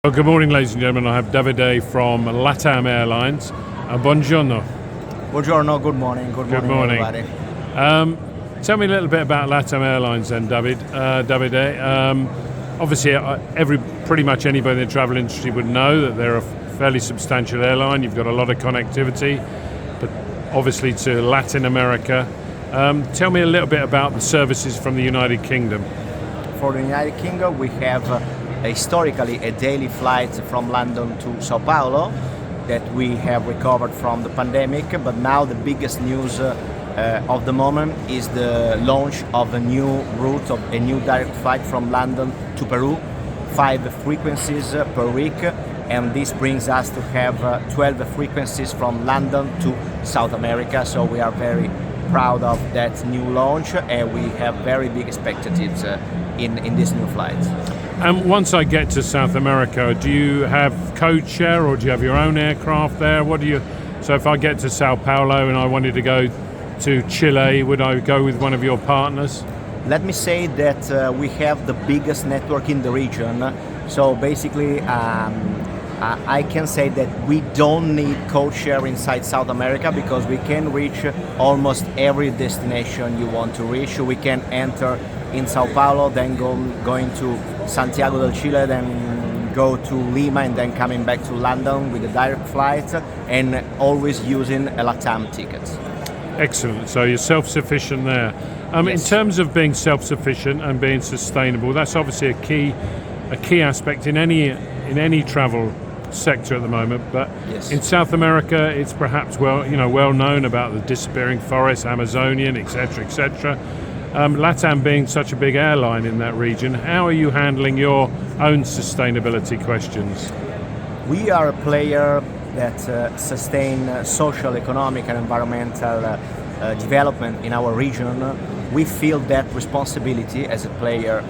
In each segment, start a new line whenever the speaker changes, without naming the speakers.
Well, good morning, ladies and gentlemen. I have Davide from LATAM Airlines. Buongiorno.
Buongiorno, good morning. Good morning, everybody.
Tell me a little bit about LATAM Airlines then, Davide. Obviously, pretty much anybody in the travel industry would know that they're a fairly substantial airline. You've got a lot of connectivity, but obviously to Latin America. Tell me a little bit about the services from the United Kingdom.
For the United Kingdom, we have historically a daily flight from London to Sao Paulo that we have recovered from the pandemic, but now the biggest news of the moment is the launch of a new route, of a new direct flight from London to Peru, 5 frequencies per week, and this brings us to have 12 frequencies from London to South America, so we are very proud of that new launch and we have very big expectations in this new flight.
And once I get to South America, do you have code share or do you have your own aircraft there? So if I get to Sao Paulo and I wanted to go to Chile, would I go with one of your partners?
Let me say that we have the biggest network in the region. So basically, I can say that we don't need code share inside South America because we can reach almost every destination you want to reach. We can enter in Sao Paulo, then going to Santiago del Chile, then go to Lima, and then coming back to London with a direct flight, and always using a LATAM ticket.
Excellent. So you're self-sufficient there.
Yes.
In terms of being self-sufficient and being sustainable, that's obviously a key aspect in any travel sector at the moment. But
yes,
in South America, it's perhaps well known about the disappearing forests, Amazonian, etc., etc. LATAM being such a big airline in that region, how are you handling your own sustainability questions?
We are a player that sustain social, economic and environmental development in our region. We feel that responsibility as a player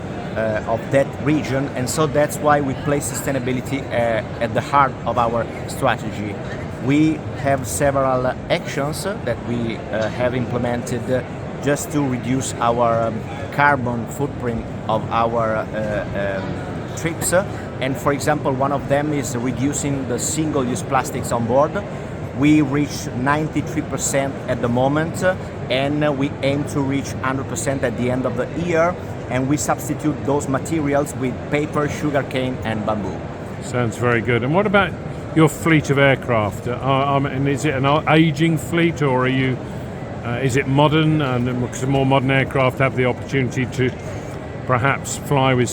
of that region, and so that's why we place sustainability at the heart of our strategy. We have several actions that we have implemented just to reduce our carbon footprint of our trips. And for example, one of them is reducing the single-use plastics on board. We reach 93% at the moment, and we aim to reach 100% at the end of the year. And we substitute those materials with paper, sugarcane, and bamboo.
Sounds very good. And what about your fleet of aircraft? And is it an aging fleet, or is it modern? And because more modern aircraft have the opportunity to perhaps fly with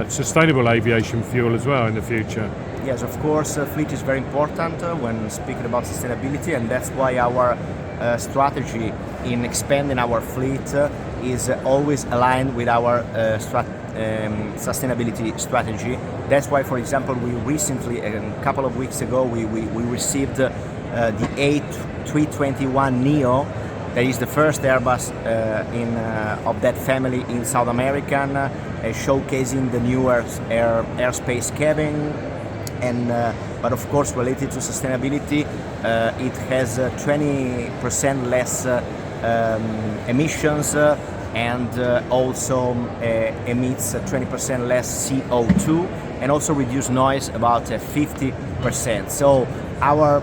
sustainable aviation fuel as well in the future.
Yes, of course, fleet is very important when speaking about sustainability, and that's why our strategy in expanding our fleet is always aligned with our sustainability strategy. That's why, for example, we recently, a couple of weeks ago, we received the A321 Neo. That is the first Airbus of that family in South America, showcasing the newer airspace cabin. And but of course, related to sustainability, it has 20% less emissions and also emits 20% less CO2 and also reduce noise about 50%. So our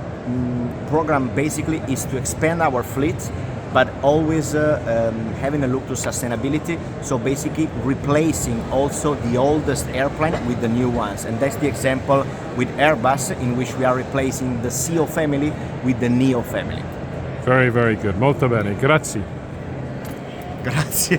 program basically is to expand our fleet, but always having a look to sustainability, so basically replacing also the oldest airplane with the new ones. And that's the example with Airbus, in which we are replacing the CEO family with the Neo family.
Very, very good. Molto bene. Grazie.
Grazie.